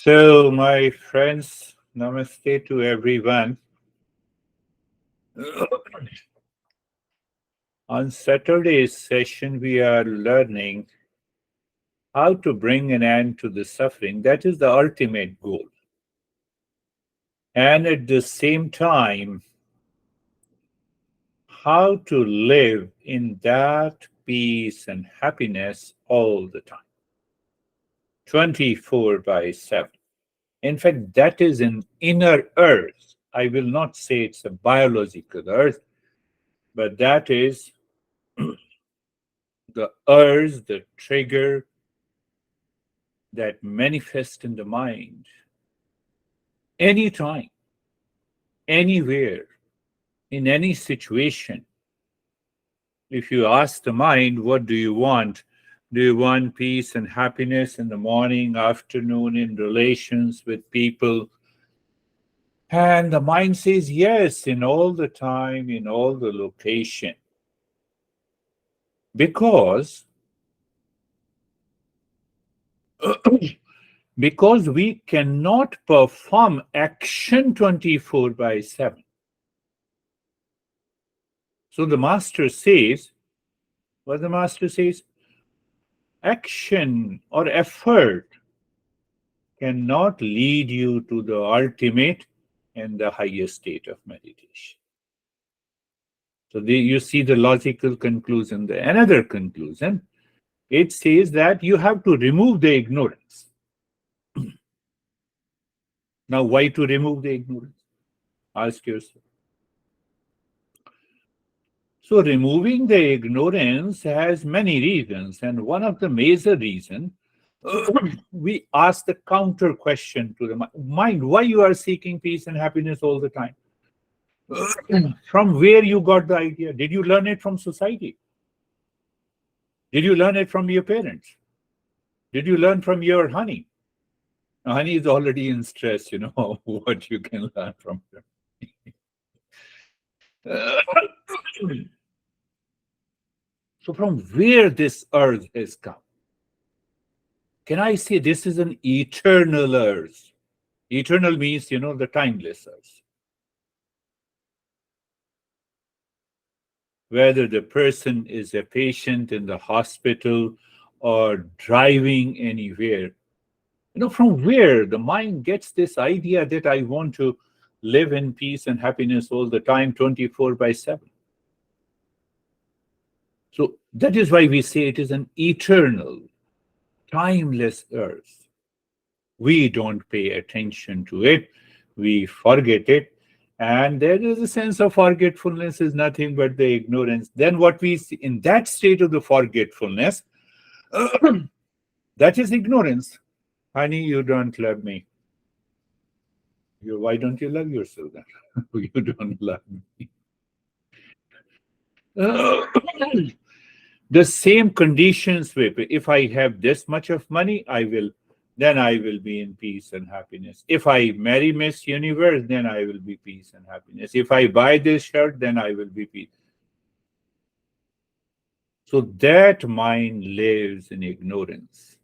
So, my friends, namaste to everyone. On Saturday's session, we are learning how to bring an end to the suffering. That is the ultimate goal. And at the same time, how to live in that peace and happiness all the time, 24 by 7. In fact, that is an inner earth. I will not say it's a biological earth, but that is the urge, the trigger that manifests in the mind anytime, anywhere, in any situation. If you ask the mind, what do you want? Do you want peace and happiness in the morning, afternoon, in relations with people? And the mind says yes, in all the time, in all the location. Because because we cannot perform action 24 by 7. So the master says, what the master says, action or effort cannot lead you to the ultimate and the highest state of meditation. So you see the logical conclusion there. Another conclusion, it says that you have to remove the ignorance. Now, why to remove the ignorance? Ask yourself. So removing the ignorance has many reasons, and one of the major reasons, we ask the counter question to the mind, why you are seeking peace and happiness all the time? From where you got the idea? Did you learn it from society? Did you learn it from your parents? Did you learn from your honey? Now, honey is already in stress, what you can learn from them. So from where this earth has come? Can I say this is an eternal earth? Eternal means, the timeless earth. Whether the person is a patient in the hospital or driving anywhere, from where the mind gets this idea that I want to live in peace and happiness all the time, 24 by 7. So that is why we say it is an eternal, timeless earth. We don't pay attention to it. We forget it. And there is a sense of forgetfulness is nothing but the ignorance. Then what we see in that state of the forgetfulness, that is ignorance. Honey, you don't love me. Why don't you love yourself then? You don't love me. The same conditions with, if I have this much of money, then I will be in peace and happiness. If I marry Miss Universe, then I will be peace and happiness. If I buy this shirt, then I will be peace. So that mind lives in ignorance.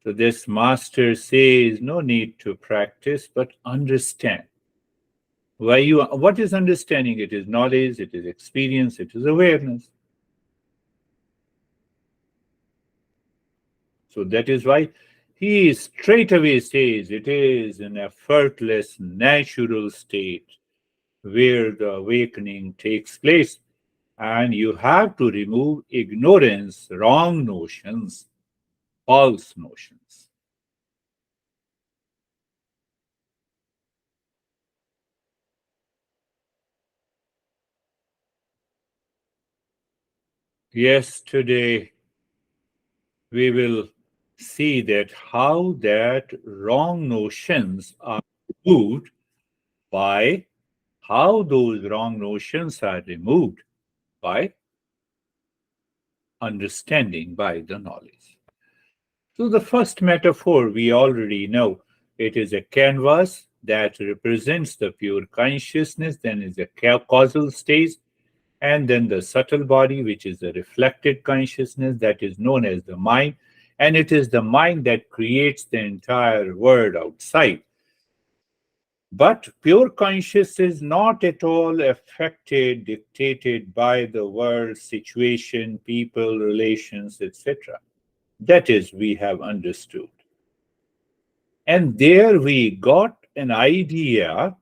So this master says, no need to practice, but understand. What is understanding? It is knowledge, it is experience, it is awareness. So that is why he straight away says it is an effortless, natural state where the awakening takes place. And you have to remove ignorance, wrong notions, false notions. Yesterday, we will see that how that wrong notions are removed by how those wrong notions are removed by understanding, by the knowledge. So the first metaphor we already know, it is a canvas that represents the pure consciousness, then is a causal stage, and then the subtle body, which is the reflected consciousness that is known as the mind. And it is the mind that creates the entire world outside. But pure conscious is not at all affected, dictated by the world, situation, people, relations, etc. That is, we have understood. And there we got an idea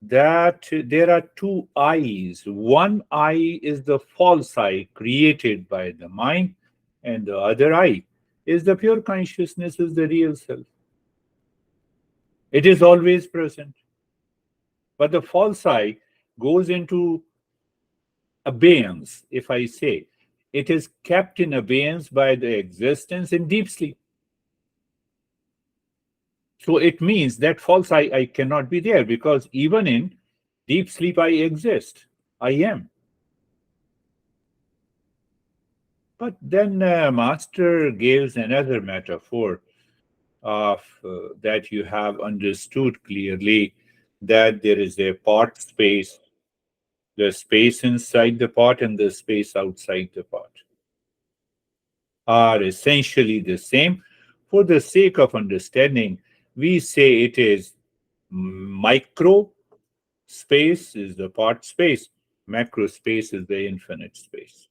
that there are two eyes. One eye is the false eye created by the mind, and the other eye is the pure consciousness, is the real self. It is always present. But the false eye goes into abeyance, if I say. It is kept in abeyance by the existence in deep sleep. So it means that false I cannot be there, because even in deep sleep I exist. I am. But then Master gives another metaphor of that you have understood clearly, that there is a pot space, the space inside the pot and the space outside the pot are essentially the same. For the sake of understanding, we say it is micro space is the pot space, macro space is the infinite space.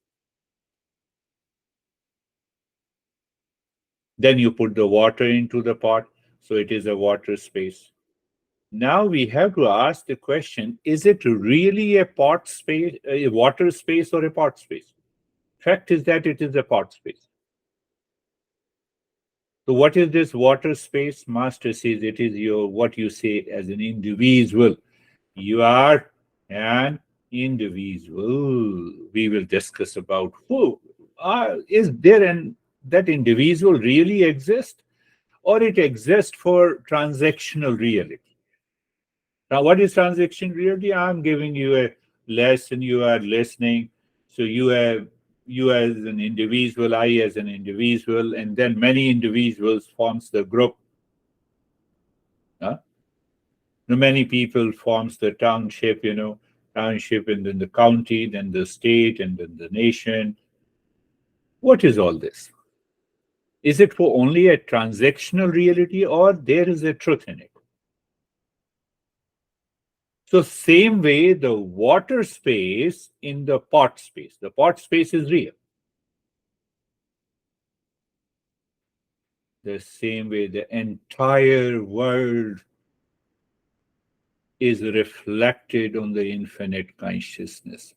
Then you put the water into the pot, so it is a water space. Now we have to ask the question, is it really a pot space, a water space, or a pot space? Fact is that it is a pot space. So what is this water space? Master says it is your, what you say as an individual. You are an individual. We will discuss about who is there, and that individual really exists, or it exists for transactional reality. Now, what is transaction reality? I'm giving you a lesson, you are listening. So you as an individual, I as an individual, and then many individuals forms the group. Huh? Many people forms the township, township, and then the county, then the state, and then the nation. What is all this? Is it for only a transactional reality, or there is a truth in it? So same way, the water space in the pot space is real. The same way, the entire world is reflected on the infinite consciousness.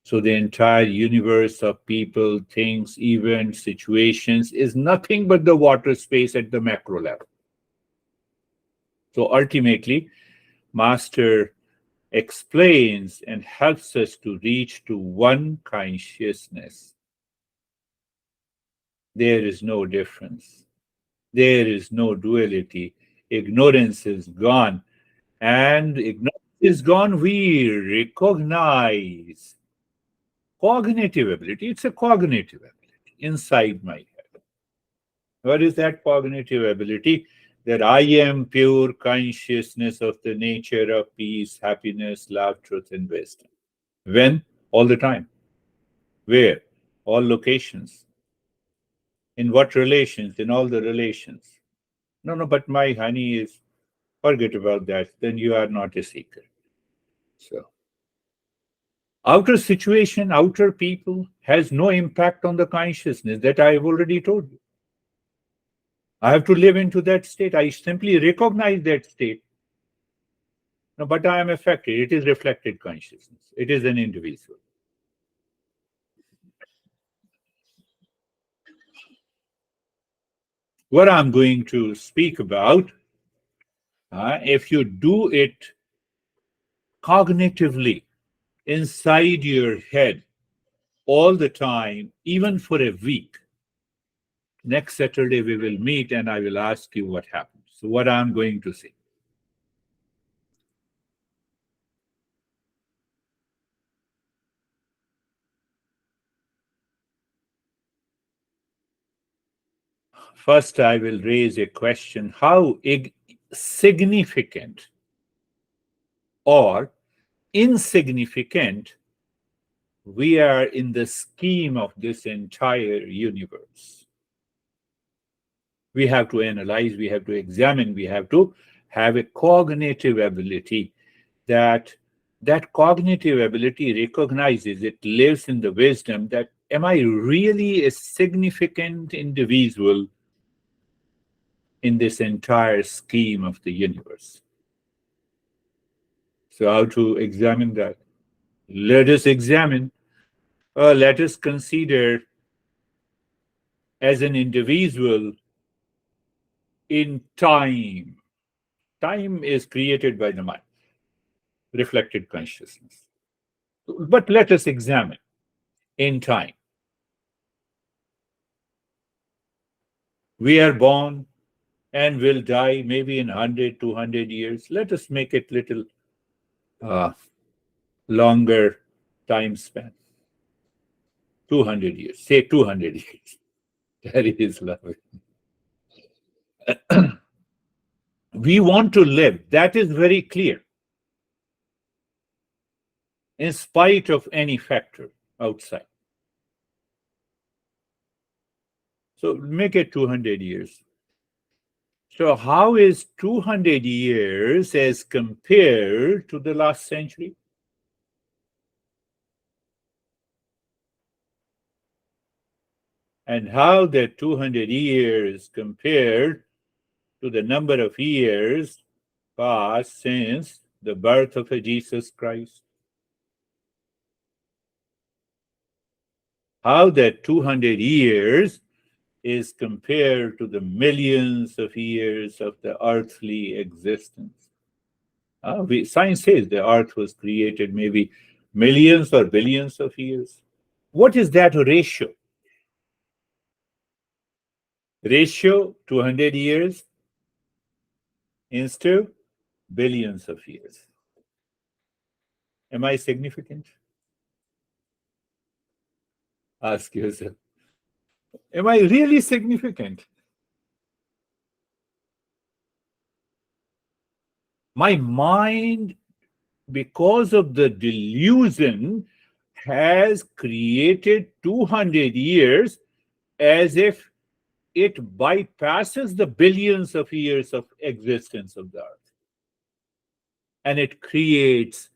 So the entire universe of people, things, events, situations is nothing but the water space at the macro level. So ultimately, Master explains and helps us to reach to one consciousness. There is no difference. There is no duality. Ignorance is gone. And ignorance is gone, we recognize cognitive ability. It's a cognitive ability inside my head. What is that cognitive ability? That I am pure consciousness of the nature of peace, happiness, love, truth, and wisdom. When? All the time. Where? All locations. In what relations? In all the relations. No, but my honey is, forget about that. Then you are not a seeker. So, outer situation, outer people has no impact on the consciousness that I have already told you. I have to live into that state. I simply recognize that state. No, but I am affected. It is reflected consciousness. It is an individual. What I'm going to speak about, if you do it cognitively inside your head all the time, even for a week, next Saturday we will meet and I will ask you what happened. So, what I'm going to say. First, I will raise a question: how significant or insignificant we are in the scheme of this entire universe? We have to analyze, we have to examine, we have to have a cognitive ability that that cognitive ability recognizes, it lives in the wisdom that am I really a significant individual in this entire scheme of the universe? So how to examine that? Let us examine, let us consider as an individual in time. Time is created by the mind, reflected consciousness. But let us examine in time. We are born and will die maybe in 100, 200 years. Let us make it little uh, longer time span. 200 years. Say 200 years. That is lovely. We want to live. That is very clear. In spite of any factor outside. So make it 200 years. So how is 200 years as compared to the last century? And how that 200 years compared to the number of years passed since the birth of a Jesus Christ? How that 200 years is compared to the millions of years of the earthly existence? Science says the earth was created maybe millions or billions of years. What is that ratio? Ratio 200 years instead of billions of years. Am I significant? Ask yourself. Am I really significant? My mind, because of the delusion, has created 200 years as if it bypasses the billions of years of existence of the earth. And it creates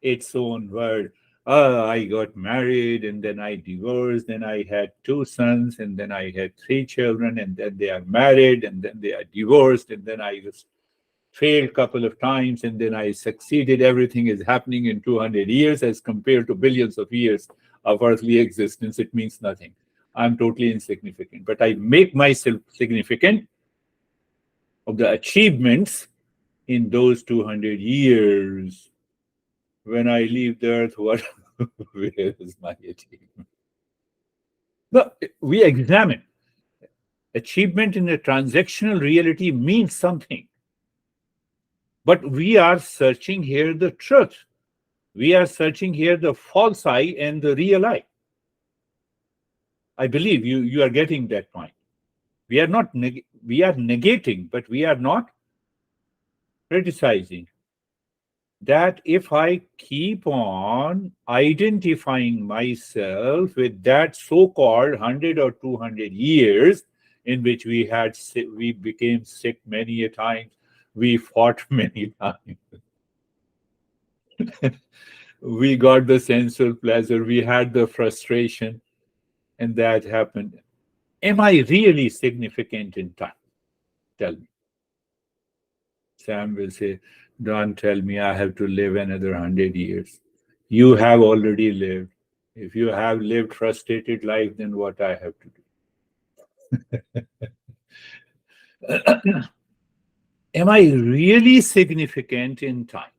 its own world. I got married and then I divorced, then I had two sons, and then I had three children, and then they are married, and then they are divorced, and then I was failed a couple of times, and then I succeeded. Everything is happening in 200 years as compared to billions of years of earthly existence. It means nothing. I'm totally insignificant. But I make myself significant of the achievements in those 200 years. When I leave the earth, what where is my achievement? No, we examine. Achievement in a transactional reality means something. But we are searching here the truth. We are searching here the false I and the real I. I believe you are getting that point. We are not we are negating, but we are not criticizing. That if I keep on identifying myself with that so-called 100 or 200 years in which we became sick many a time, we fought many times, we got the sensual pleasure, we had the frustration, and that happened. Am I really significant in time? Tell me. Sam will say, don't tell me I have to live another 100 years. You have already lived. If you have lived frustrated life, then what I have to do? Am I really significant in time?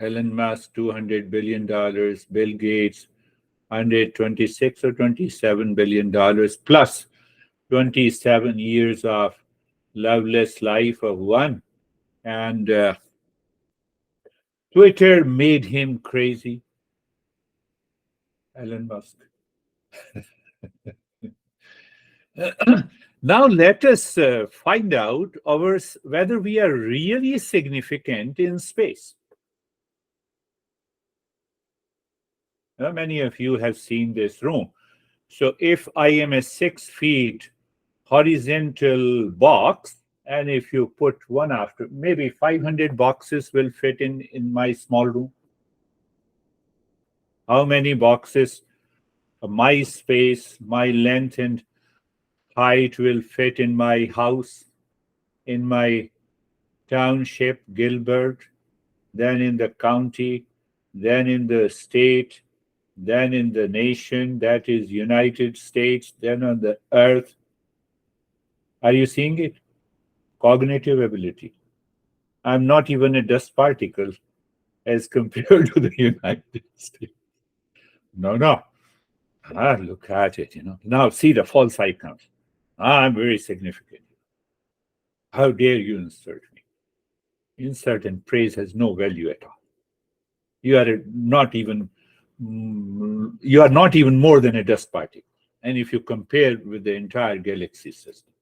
Elon Musk, $200 billion. Bill Gates, 126 or $27 billion plus 27 years of loveless life of one. And Twitter made him crazy. Elon Musk. Now let us find out whether we are really significant in space. Many of you have seen this room. So if I am a 6 feet horizontal box, and if you put one after, maybe 500 boxes will fit in my small room. How many boxes, my space, my length and height will fit in my house, in my township, Gilbert, then in the county, then in the state, then in the nation, that is United States, then on the earth. Are you seeing it? Cognitive ability. I'm not even a dust particle as compared to the United States. No, no. Look at it. Now see the false icons. I'm very significant. How dare you insert me? Insert and praise has no value at all. You are not even you are not even more than a dust particle. And if you compare with the entire galaxy system,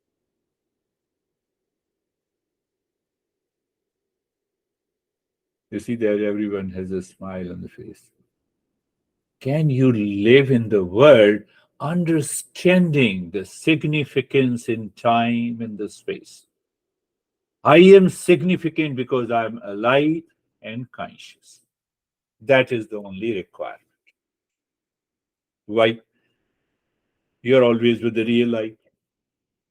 you see that everyone has a smile on the face. Can you live in the world understanding the significance in time and the space? I am significant because I'm alive and conscious. That is the only requirement. Why? You're always with the real life.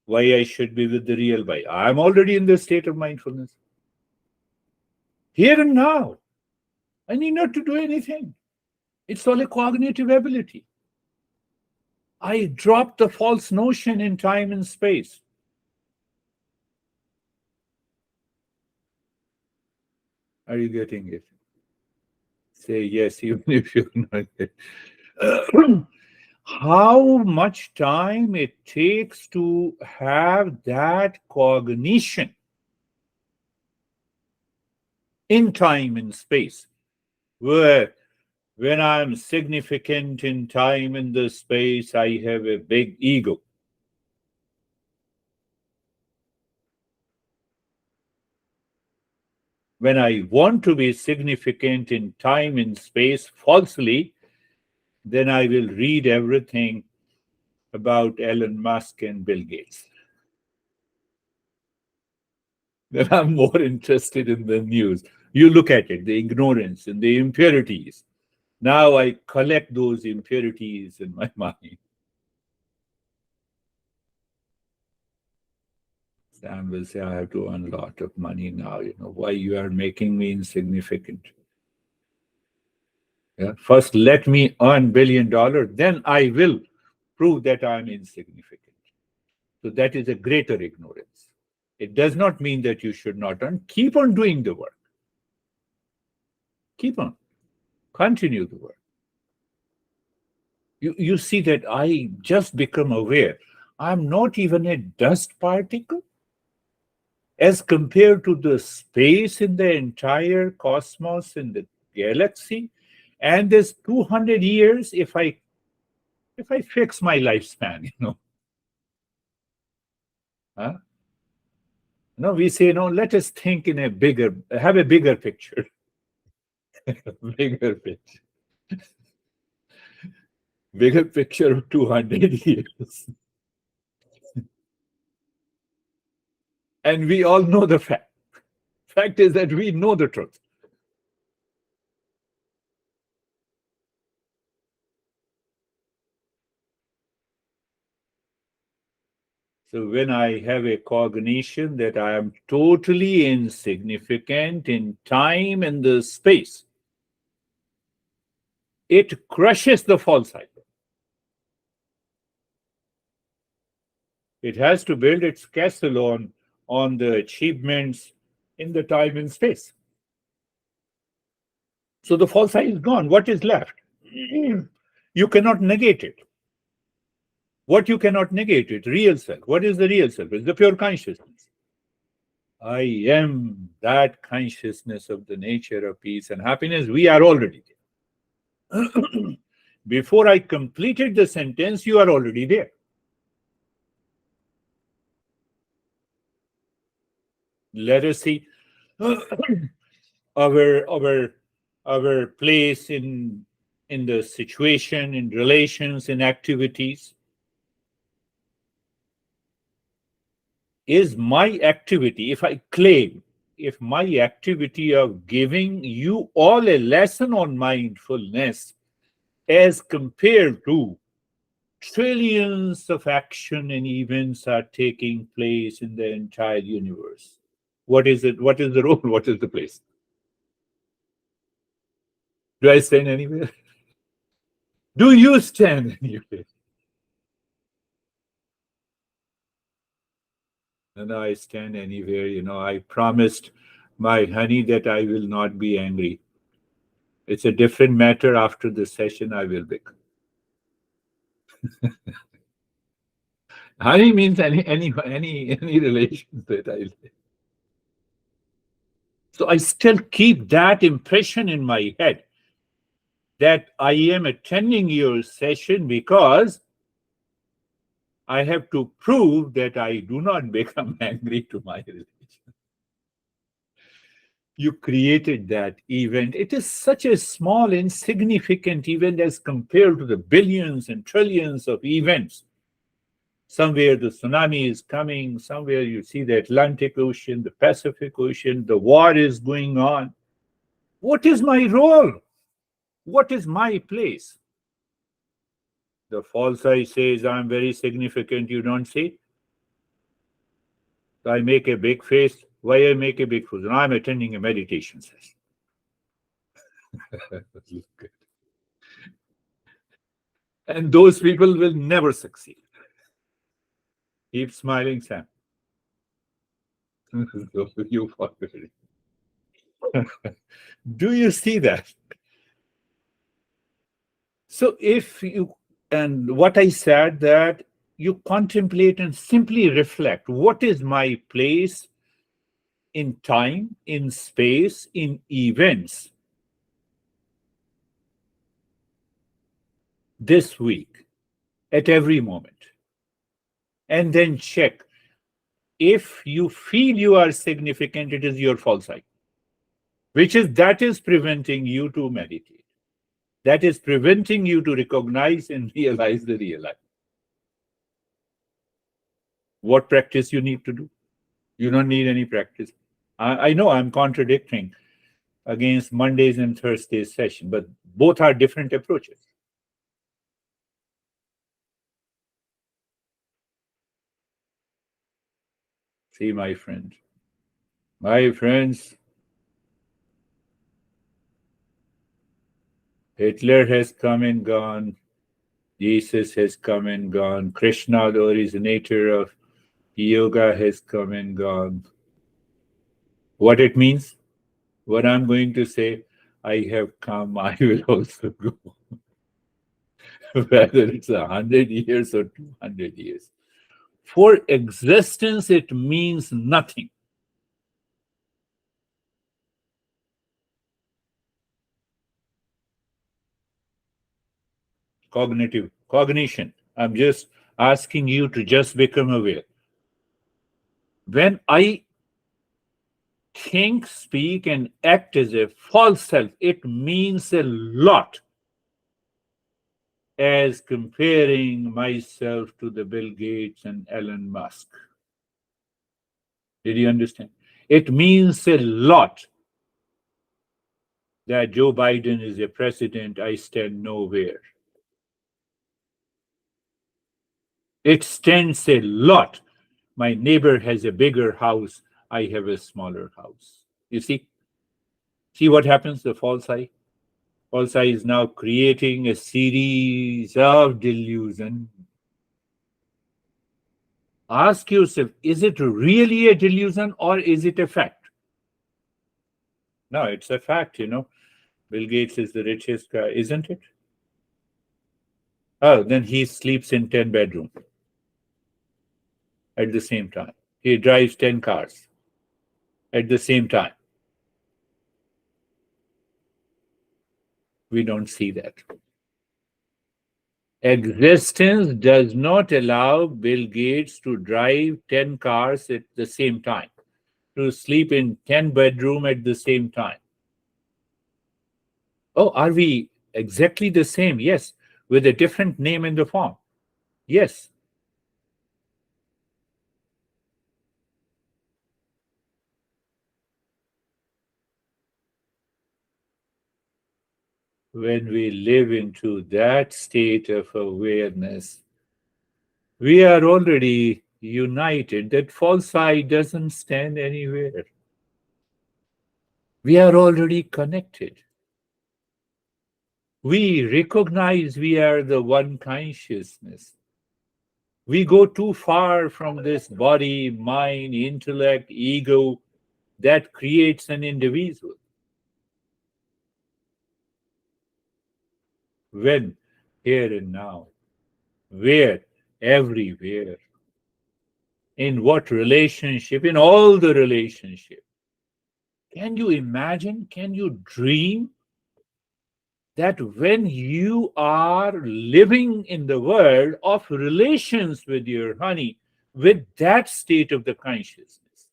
Why I should be with the real life? I'm already in the state of mindfulness. Here and now. I need not to do anything. It's all a cognitive ability. I dropped the false notion in time and space. Are you getting it? Say yes, even if you're not. How much time it takes to have that cognition in time and space, where when I'm significant in time and the space, I have a big ego. When I want to be significant in time and space falsely, then I will read everything about Elon Musk and Bill Gates. Then I'm more interested in the news. You look at it, the ignorance and the impurities. Now I collect those impurities in my mind. Sam will say, I have to earn a lot of money now. Why you are making me insignificant? Yeah? First, let me earn $1 billion, then I will prove that I'm insignificant. So that is a greater ignorance. It does not mean that you should not earn. Keep on doing the work. Keep on. Continue the work. You see that I just become aware. I'm not even a dust particle as compared to the space in the entire cosmos in the galaxy. And there's 200 years if I fix my lifespan. Huh? No, we say, no, let us think in have a bigger picture. Bigger picture. Bigger picture of 200 years. And we all know the fact. Fact is that we know the truth. So when I have a cognition that I am totally insignificant in time and the space, it crushes the false cycle. It has to build its castle on the achievements in the time and space. So the false I is gone. What is left? You cannot negate it. What you cannot negate it? Real self. What is the real self? It's the pure consciousness. I am that consciousness of the nature of peace and happiness. We are already there. Before I completed the sentence, you are already there. Let us see our place in in the situation, in relations, in activities. Is my activity, if my activity of giving you all a lesson on mindfulness as compared to trillions of action and events are taking place in the entire universe. What is it? What is the role? What is the place? Do I stand anywhere? Do you stand anywhere? No, I stand anywhere. I promised my honey that I will not be angry. It's a different matter after the session. I will be. Honey means any relations that I. So I still keep that impression in my head that I am attending your session because I have to prove that I do not become angry to my relation. You created that event. It is such a small, insignificant event as compared to the billions and trillions of events. Somewhere the tsunami is coming, somewhere you see the Atlantic Ocean, the Pacific Ocean, the war is going on. What is my role? What is my place? The false I says, I'm very significant, you don't see? So I make a big face. Why I make a big face? And I'm attending a meditation session. And those people will never succeed. Keep smiling, Sam. You forget it. Do you see that? So if you, and what I said, that you contemplate and simply reflect, what is my place in time, in space, in events this week, at every moment? And then check. If you feel you are significant, it is your false I, that is preventing you to meditate. That is preventing you to recognize and realize the real I. What practice you need to do? You don't need any practice. I know I'm contradicting against Mondays and Thursdays session, but both are different approaches. See, my friends, Hitler has come and gone. Jesus has come and gone. Krishna, the originator of yoga, has come and gone. What it means? What I'm going to say, I have come, I will also go. Whether it's 100 years or 200 years. For existence, it means nothing. Cognition. I'm just asking you to just become aware. When I think, speak, and act as a false self, it means a lot as comparing myself to the Bill Gates and Elon Musk. Did you understand? It means a lot that Joe Biden is a president. I stand nowhere. It stands a lot. My neighbor has a bigger house. I have a smaller house. You see? See what happens? The false I? False I is now creating a series of delusion. Ask yourself, is it really a delusion or is it a fact? No, it's a fact, Bill Gates is the richest guy, isn't it? Oh, then he sleeps in 10 bedrooms at the same time. He drives 10 cars at the same time. We don't see that. Existence does not allow Bill Gates to drive 10 cars at the same time, to sleep in 10 bedrooms at the same time. Oh, are we Exactly the same, yes, with a different name in the form. Yes. When we live into that state of awareness, we are already united. That false I doesn't stand anywhere. We are already connected. We recognize we are the one consciousness. We go too far from this body, mind, intellect, ego that creates an individual. When? Here and now. Where? Everywhere. In what relationship? In all the relationships. Can you imagine? Can you dream that when you are living in the world of relations with your honey, with that state of the consciousness,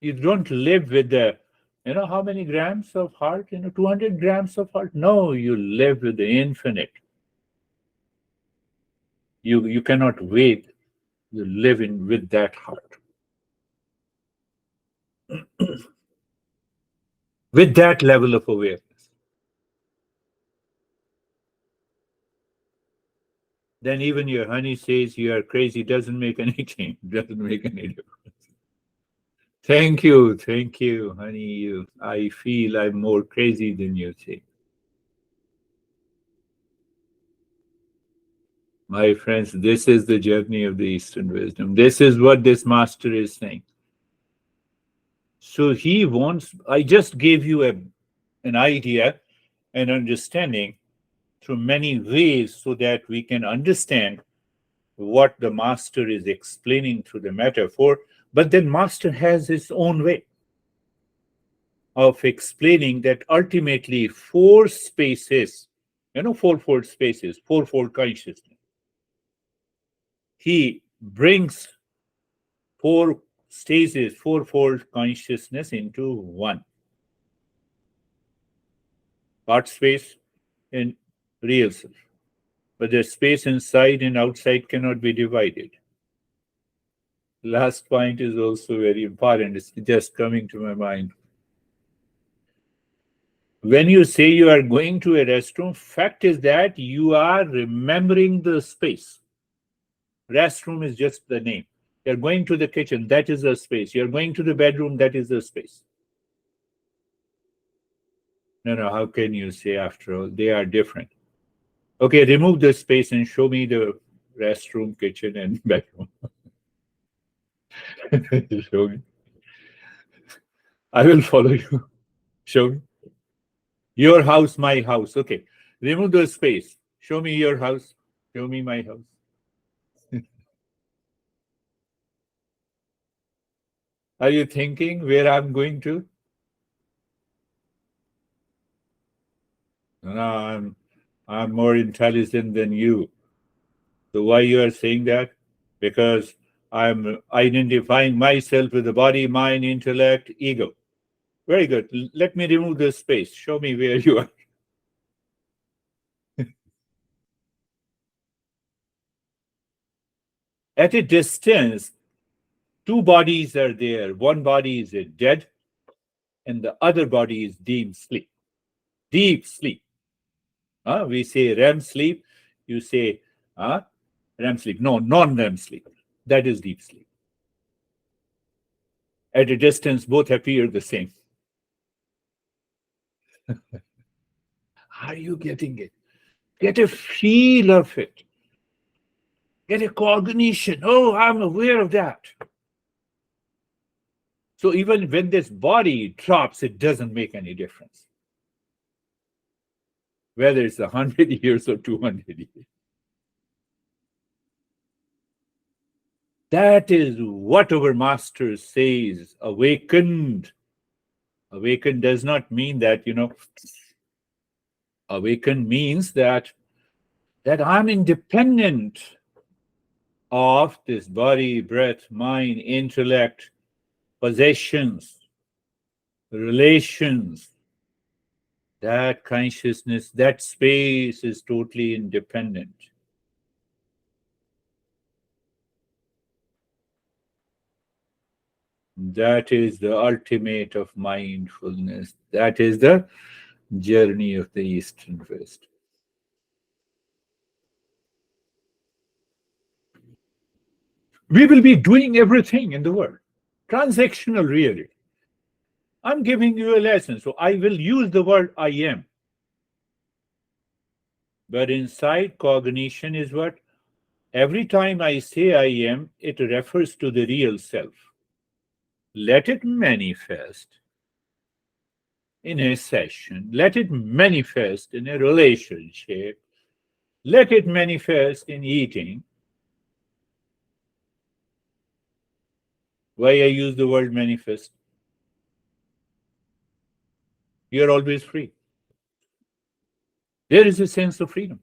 you don't live with the, how many grams of heart? 200 grams of heart? No, you live with the infinite. You cannot wait. You live in with that heart, with that level of awareness. Then even your honey says you are crazy, doesn't make any change, doesn't make any difference. Thank you, honey. I feel I'm more crazy than you think. My friends, this is the journey of the Eastern wisdom. This is what this master is saying. So he wants, I just gave you an idea, an understanding through many ways so that we can understand what the master is explaining through the metaphor. But then master has his own way of explaining that ultimately four spaces, fourfold spaces, fourfold consciousness. He brings four stages, fourfold consciousness into one. Part space and real self. But the space inside and outside cannot be divided. Last point is also very important. It's just coming to my mind. When you say you are going to a restroom, fact is that you are remembering the space. Restroom is just the name. You're going to the kitchen, that is the space. You're going to the bedroom, that is the space. No, how can you say after all? They are different. Okay, remove the space and show me the restroom, kitchen, and bedroom. Show me. I will follow you. Show me. Your house, my house. Okay. Remove the space. Show me your house. Show me my house. Are you thinking where I'm going to? No, I'm more intelligent than you. So why you are saying that? Because I'm identifying myself with the body, mind, intellect, ego. Very good. Let me remove the space. Show me where you are. At a distance, two bodies are there. One body is dead, and the other body is deep sleep. Deep sleep. We say REM sleep. You say REM sleep. No, non-REM sleep. That is deep sleep. At a distance, both appear the same. Are you getting it? Get a feel of it. Get a cognition. Oh, I'm aware of that. So even when this body drops, it doesn't make any difference. Whether it's 100 years or 200 years. That is what our master says, awakened. Awakened does not mean that, awakened means that I'm independent of this body, breath, mind, intellect, possessions. relations, that consciousness, that space is totally independent. That is the ultimate of mindfulness. That is the journey of the East and West. We will be doing everything in the world. Transactional, really. I'm giving you a lesson, so I will use the word I am. But inside cognition is what? Every time I say I am, it refers to the real self. Let it manifest in a session, let it manifest in a relationship, let it manifest in eating. Why I use the word manifest? You're always free. There is a sense of freedom.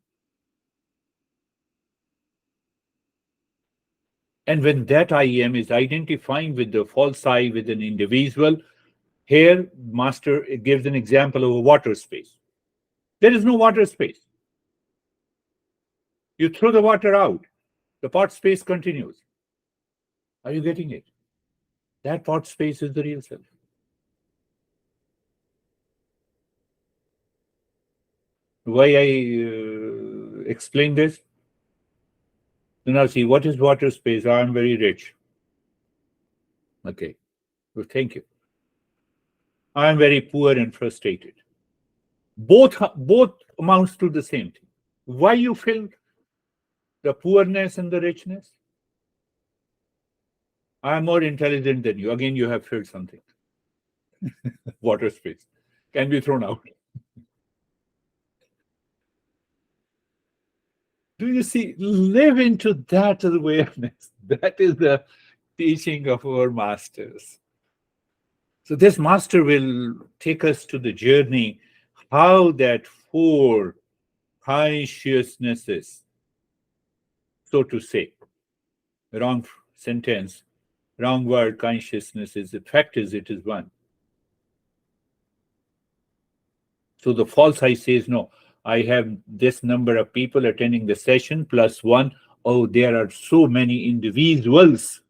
And when that I am is identifying with the false I with an individual, here, Master gives an example of a water space. There is no water space. You throw the water out, the pot space continues. Are you getting it? That pot space is the real self. Why I explain this? Now, see, what is water space? I am very rich. Okay, well, thank you. I am very poor and frustrated. Both amounts to the same thing. Why you feel the poorness and the richness? I am more intelligent than you. Again, you have filled something. Water space can be thrown out. Do you see? Live into that awareness. That is the teaching of our masters. So this master will take us to the journey, how that four consciousnesses, so to say, wrong sentence, wrong word, consciousness is, the fact is, it is one. So the false I says, no, I have this number of people attending the session plus one. Oh, there are so many individuals.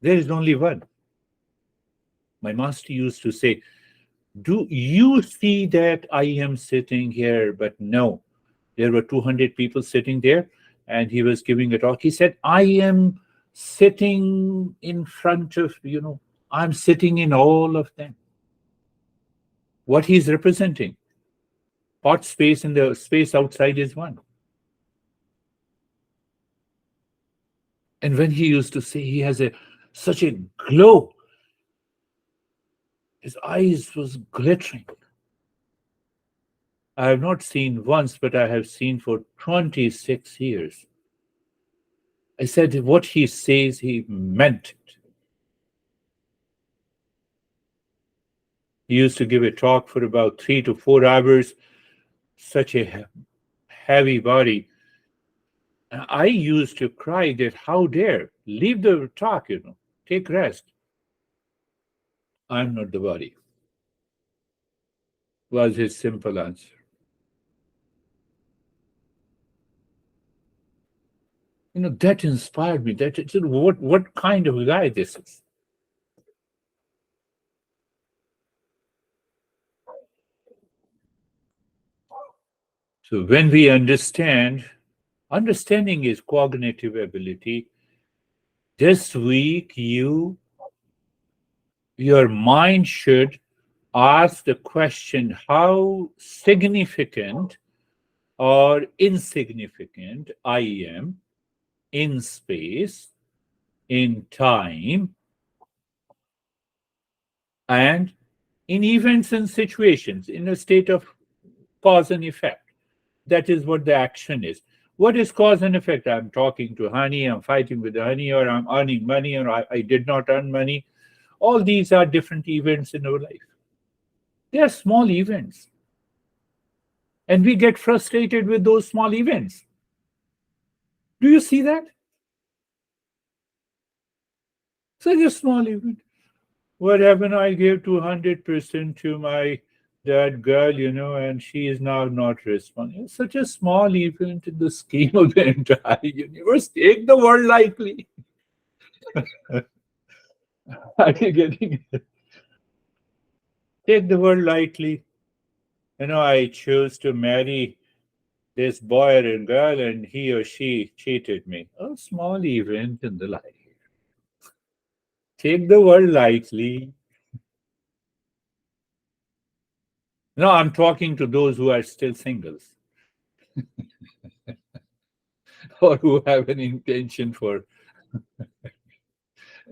There is only one. My master used to say, do you see that I am sitting here? But no, there were 200 people sitting there, and he was giving a talk. He said, I am sitting in front of, I'm sitting in all of them. What he's representing, pot space and the space outside is one. And when he used to say he has such a glow, his eyes was glittering. I have not seen once, but I have seen for 26 years. I said, what he says, he meant it. He used to give a talk for about 3 to 4 hours, such a heavy body. And I used to cry that, how dare, leave the talk, take rest. I'm not the body, was his simple answer. That inspired me. What kind of guy this is? So when we understanding is cognitive ability. This week, your mind should ask the question, how significant or insignificant I am in space, in time, and in events and situations, in a state of cause and effect. That is what the action is. What is cause and effect? I'm talking to honey, I'm fighting with the honey, or I'm earning money, or I did not earn money. All these are different events in our life. They are small events. And we get frustrated with those small events. Do you see that? Such a small event. What happened? I gave 200% to my that girl, and she is now not responding. It's such a small event in the scheme of the entire universe. Take the world lightly. Are you getting it? Take the world lightly. I chose to marry this boy and girl, and he or she cheated me. A small event in the life. Take the world lightly. No, I'm talking to those who are still singles or who have an intention for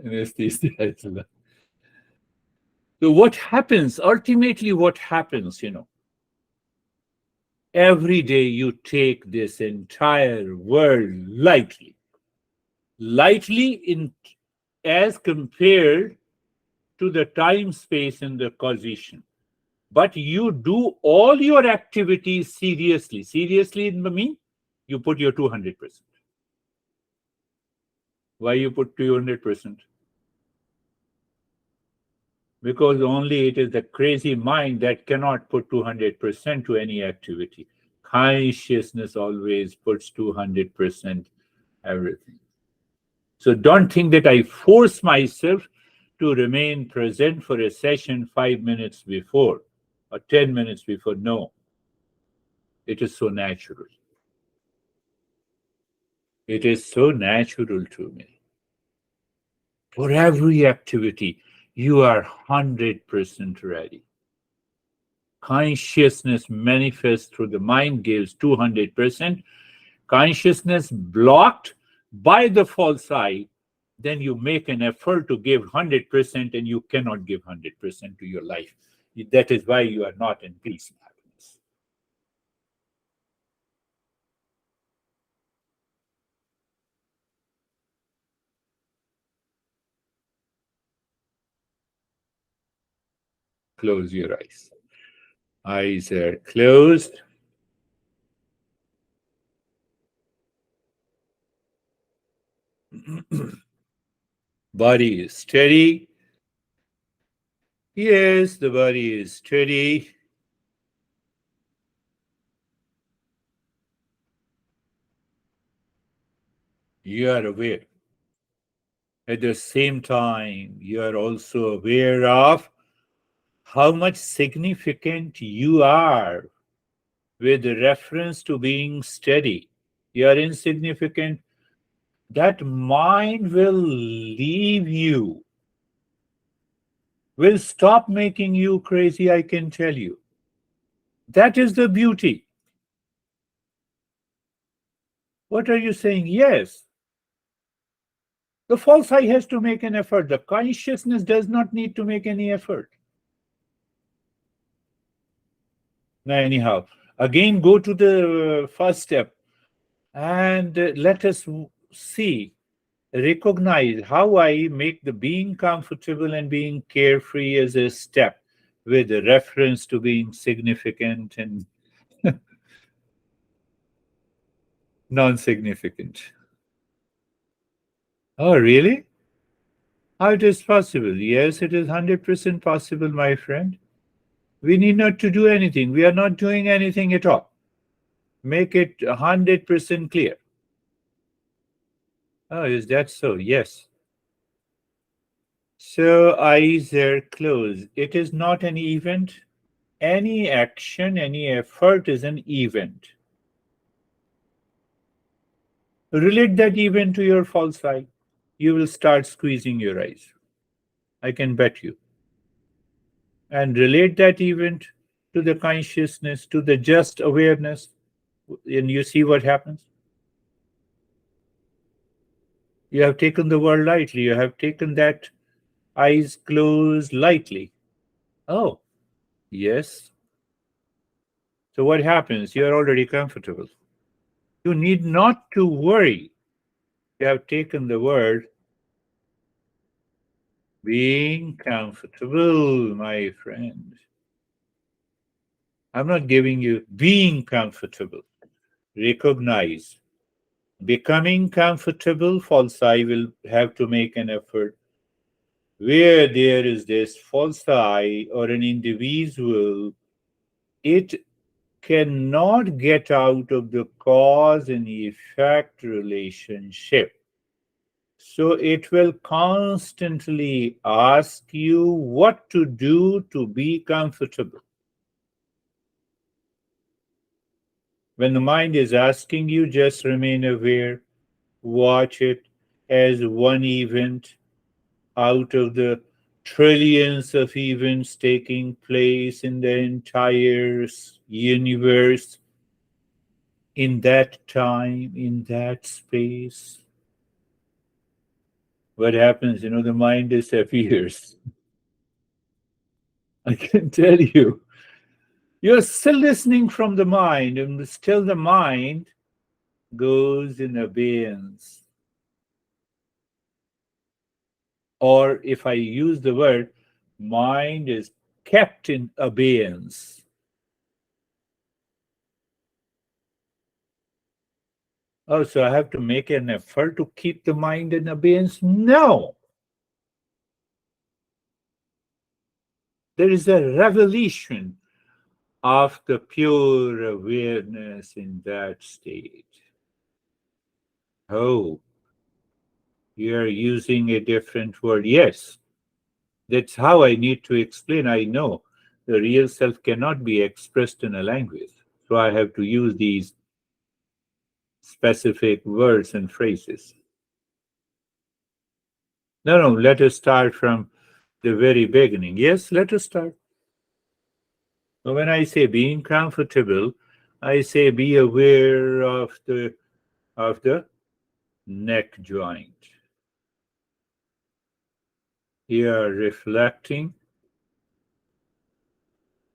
anesthesia. So, what happens? Ultimately, what happens, every day you take this entire world lightly in as compared to the time, space, and the causation. But you do all your activities seriously. Seriously, in the mean, you put your 200%. Why you put 200%? Because only it is the crazy mind that cannot put 200% to any activity. Consciousness always puts 200% everything. So don't think that I force myself to remain present for a session 5 minutes before or 10 minutes before. No, it is so natural. It is so natural to me. For every activity, you are 100% ready. Consciousness manifests through the mind gives 200%. Consciousness blocked by the false eye, then you make an effort to give 100% and you cannot give 100% to your life. That is why you are not in peace and happiness. Close your eyes. Eyes are closed. Body is steady. Yes, the body is steady. You are aware. At the same time, you are also aware of how much significant you are with reference to being steady. You are insignificant. That mind will leave you, will stop making you crazy, I can tell you. That is the beauty. What are you saying? Yes. The false eye has to make an effort. The consciousness does not need to make any effort. Now, anyhow, again, go to the first step and let us see, recognize how I make the being comfortable and being carefree as a step with reference to being significant and non significant. Oh, really? How it is possible? Yes, it is 100% possible, my friend. We need not to do anything. We are not doing anything at all. Make it 100% clear. Oh, is that so? Yes. So eyes are closed. It is not an event. Any action, any effort is an event. Relate that event to your false eye. You will start squeezing your eyes. I can bet you. And relate that event to the consciousness, to the just awareness, and you see what happens. You have taken the world lightly. You have taken that eyes closed lightly. Oh, yes. So what happens? You are already comfortable. You need not to worry. You have taken the word being comfortable, my friend. I'm not giving you being comfortable. Recognize. Becoming comfortable, false I will have to make an effort. Where there is this false I or an individual, it cannot get out of the cause and effect relationship. So it will constantly ask you what to do to be comfortable. When the mind is asking you, just remain aware, watch it as one event out of the trillions of events taking place in the entire universe, in that time, in that space. What happens? The mind disappears. I can tell you. You're still listening from the mind, and still the mind goes in abeyance. Or if I use the word, mind is kept in abeyance. Oh, so I have to make an effort to keep the mind in abeyance? No. There is a revelation of the pure awareness in that state. Oh, you're using a different word. Yes, that's how I need to explain. I know the real self cannot be expressed in a language. So I have to use these specific words and phrases. No, no, let us start from the very beginning. Yes, let us start. So when I say being comfortable, I say be aware of the neck joint. You are reflecting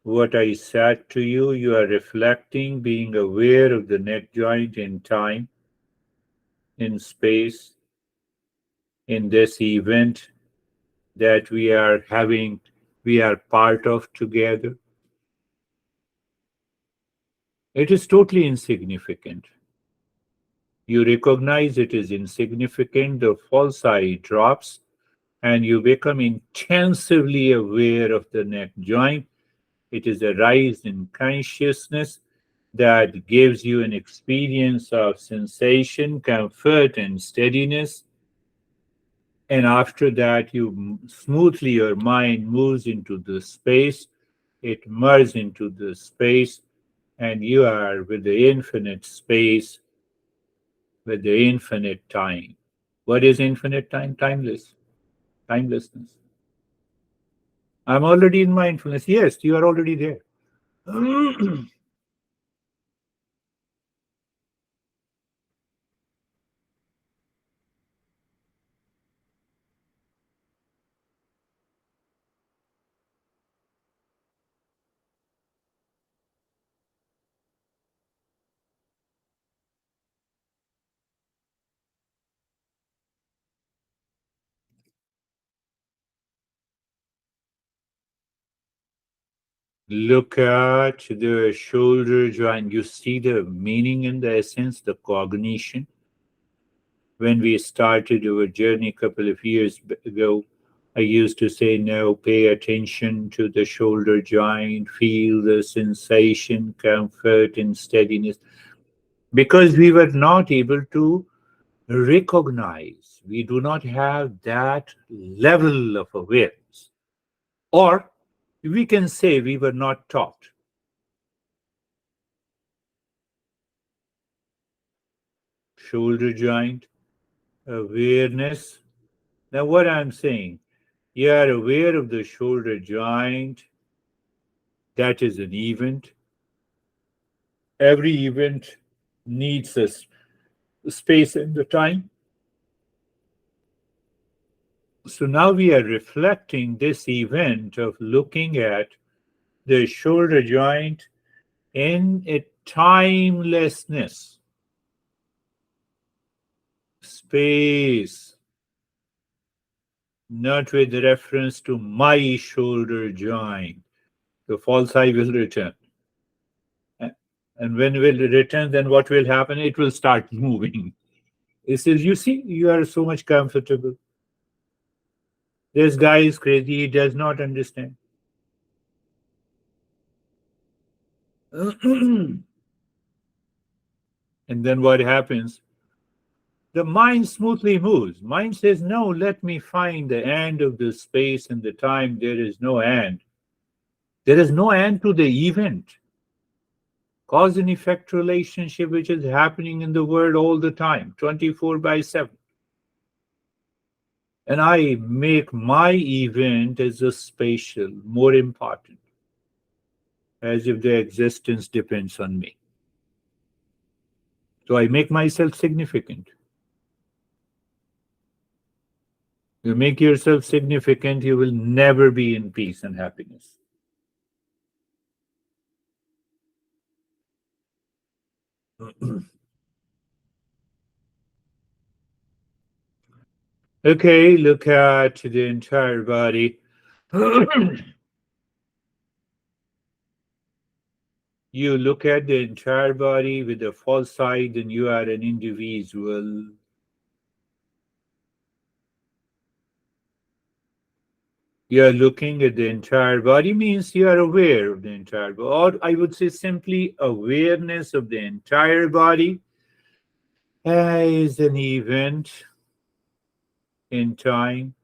what I said to you. You are reflecting, being aware of the neck joint in time, in space, in this event that we are part of together. It is totally insignificant. You recognize it is insignificant, the false I drops, and you become intensively aware of the neck joint. It is a rise in consciousness that gives you an experience of sensation, comfort, and steadiness. And after that, smoothly your mind moves into the space, it merges into the space, and you are with the infinite space, with the infinite time. What is infinite time? Timeless, timelessness. I'm already in mindfulness. Yes, you are already there. Look at the shoulder joint. You see the meaning and the essence, the cognition. When we started our journey a couple of years ago, I used to say, no, pay attention to the shoulder joint, feel the sensation, comfort, and steadiness, because we were not able to recognize. We do not have that level of awareness. Or we can say we were not taught. Shoulder joint, awareness. Now, what I'm saying, you are aware of the shoulder joint. That is an event. Every event needs a space and the time. So now we are reflecting this event of looking at the shoulder joint in a timelessness, space, not with reference to my shoulder joint. The false I will return. And when it will return, then what will happen? It will start moving. It says, you see, you are so much comfortable. This guy is crazy, he does not understand. And then what happens? The mind smoothly moves. Mind says, no, let me find the end of the space and the time. There is no end. There is no end to the event. Cause and effect relationship, which is happening in the world all the time, 24 by 7. And I make my event as a spatial, more important, as if their existence depends on me. So I make myself significant. You make yourself significant, you will never be in peace and happiness. Okay, look at the entire body. You look at the entire body with the false side, and you are an individual. You are looking at the entire body means you are aware of the entire body, or I would say simply awareness of the entire body as an event in time,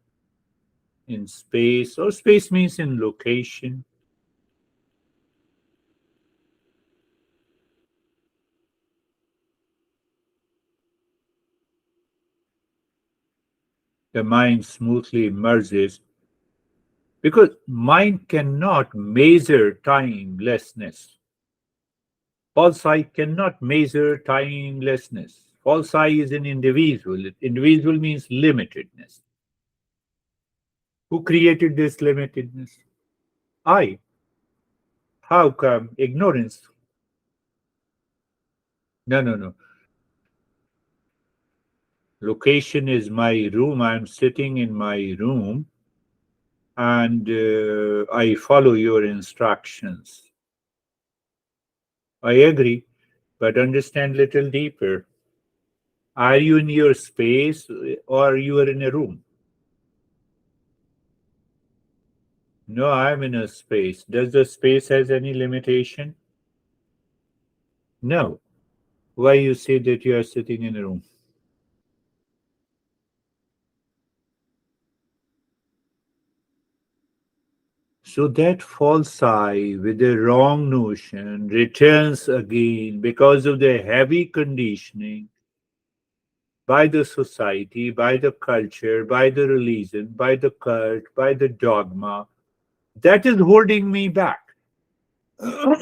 in space, or space means in location. The mind smoothly emerges because mind cannot measure timelessness. False I cannot measure timelessness. False I is an individual. Individual means limitedness. Who created this limitedness? I. How come? Ignorance. No, no, no. Location is my room. I'm sitting in my room and I follow your instructions. I agree, but understand little deeper. Are you in your space or you are in a room? No, I'm in a space. Does the space has any limitation? No. Why you say that you are sitting in a room? So that false I with the wrong notion returns again because of the heavy conditioning by the society, by the culture, by the religion, by the cult, by the dogma. That is holding me back. No,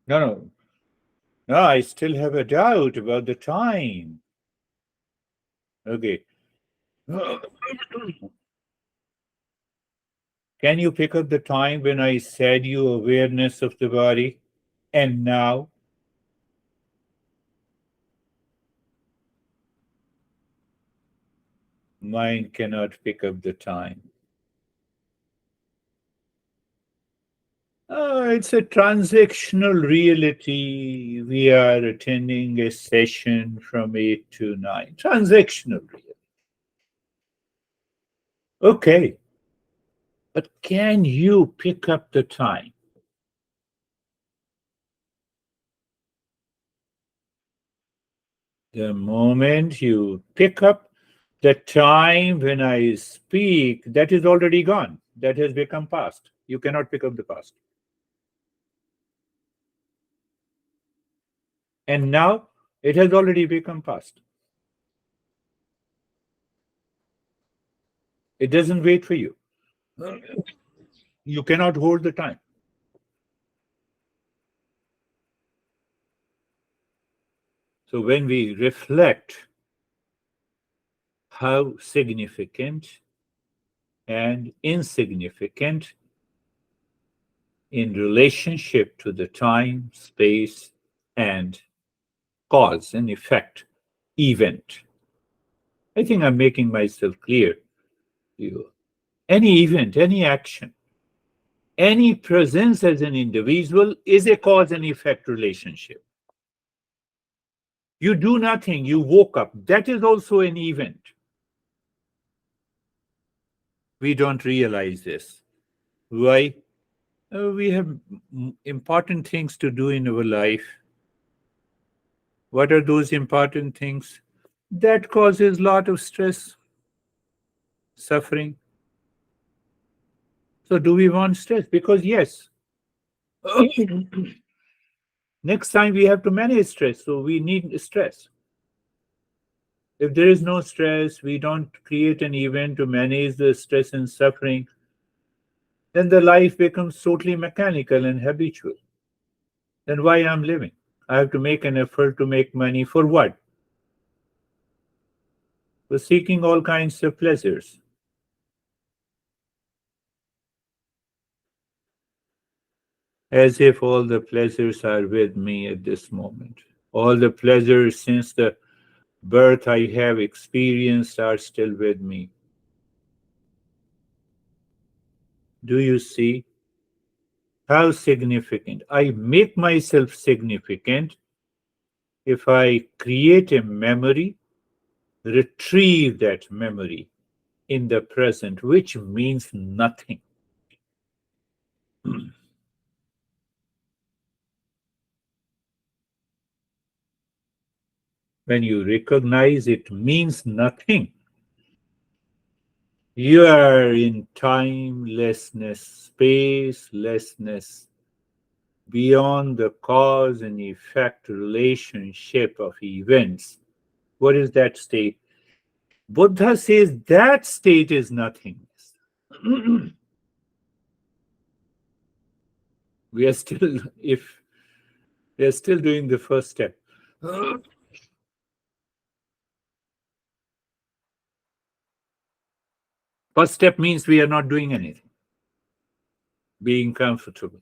no, no, I still have a doubt about the time. Okay. Can you pick up the time when I said you awareness of the body? And now, mind cannot pick up the time. It's a transactional reality. We are attending a session from 8 to 9. Transactional reality. Okay, but can you pick up the time? The moment you pick up the time when I speak, that is already gone. That has become past. You cannot pick up the past. And now it has already become past. It doesn't wait for you. You cannot hold the time. So when we reflect how significant and insignificant in relationship to the time, space, and cause and effect event. I think I'm making myself clear to you. Any event, any action, any presence as an individual is a cause and effect relationship. You do nothing, you woke up. That is also an event. We don't realize this. Why? We have important things to do in our life. What are those important things? That causes a lot of stress, suffering. So, do we want stress? Because, yes, next time we have to manage stress. So, we need stress. If there is no stress, we don't create an event to manage the stress and suffering, then the life becomes totally mechanical and habitual. Then why I'm living? I have to make an effort to make money for what? For seeking all kinds of pleasures, as if all the pleasures are with me at this moment. All the pleasures since the birth I have experienced are still with me. Do you see how significant? I make myself significant if I create a memory, retrieve that memory in the present, which means nothing. When you recognize it means nothing, you are in timelessness, spacelessness, beyond the cause and effect relationship of events. What is that state? Buddha says that state is nothingness. We are still, if we are still doing the first step. First step means we are not doing anything, being comfortable.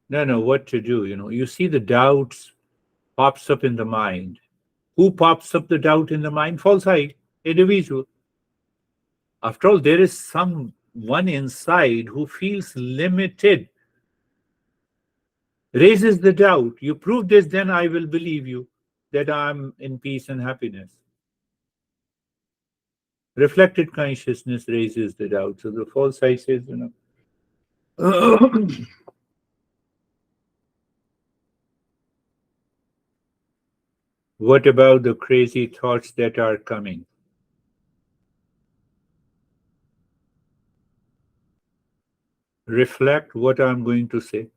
No, what to do? You see the doubts pops up in the mind. Who pops up the doubt in the mind? False I, individual. After all, there is someone inside who feels limited, raises the doubt. You prove this, then I will believe you that I'm in peace and happiness. Reflected consciousness raises the doubt. So the false I says. What about the crazy thoughts that are coming? Reflect what I'm going to say.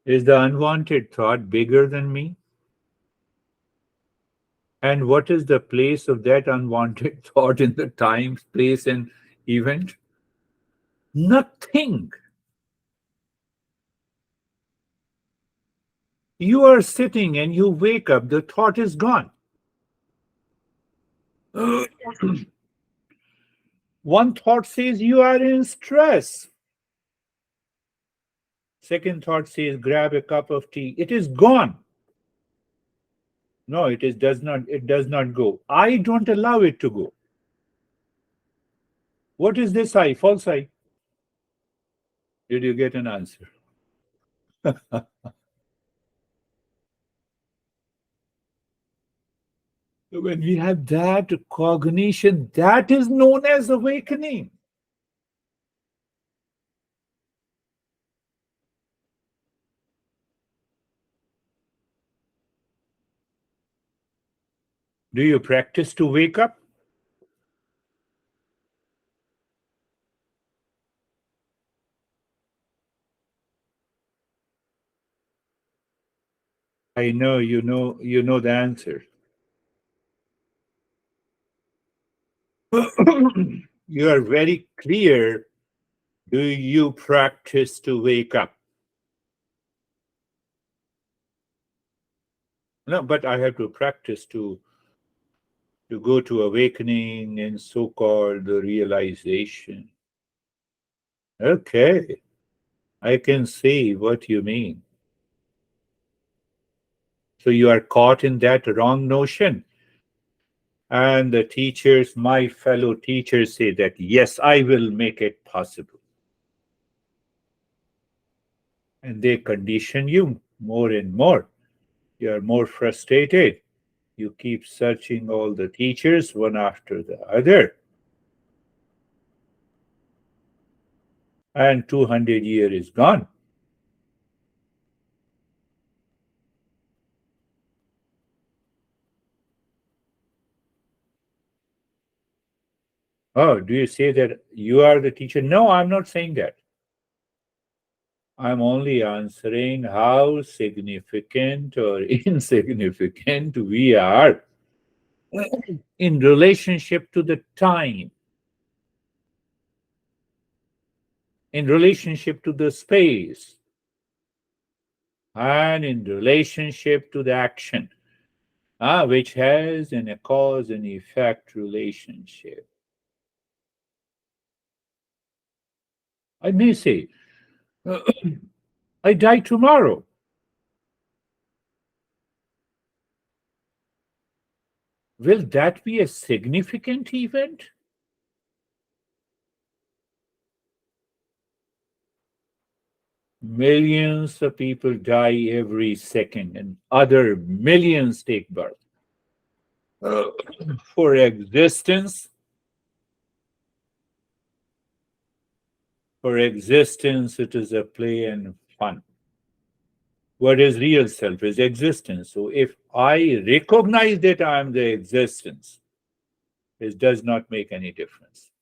Is the unwanted thought bigger than me? And what is the place of that unwanted thought in the time, place, and event? Nothing. You are sitting and you wake up, the thought is gone. One thought says you are in stress. Second thought says grab a cup of tea. It is gone. No, it does not go. I don't allow it to go. What is this I? False I. Did you get an answer? When we have that cognition, that is known as awakening. Do you practice to wake up? I know you know the answer. You are very clear. Do you practice to wake up? No, but I have to practice to go to awakening and so-called realization. Okay, I can see what you mean. So you are caught in that wrong notion. And the teachers, my fellow teachers, say that, yes, I will make it possible. And they condition you more and more. You are more frustrated. You keep searching all the teachers one after the other. And 200 years is gone. Oh, do you say that you are the teacher? No, I'm not saying that. I'm only answering how significant or insignificant we are in relationship to the time, in relationship to the space, and in relationship to the action, which has a cause and effect relationship. I may say, I die tomorrow. Will that be a significant event? Millions of people die every second, and other millions take birth. Uh, for existence, it is a play and fun. What is real self is existence. So if I recognize that I am the existence, it does not make any difference.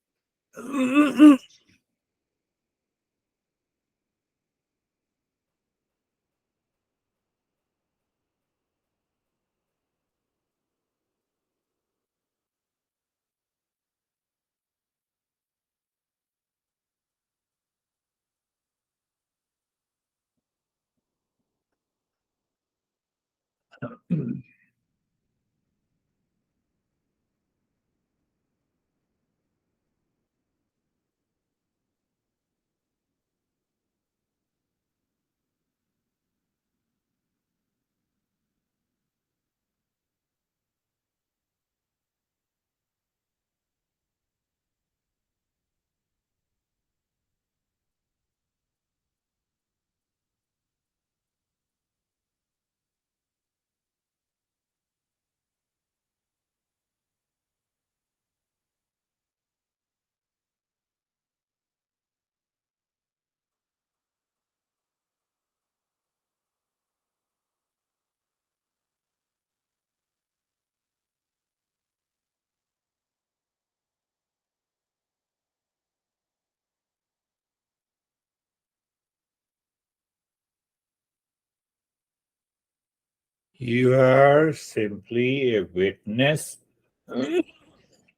You are simply a witness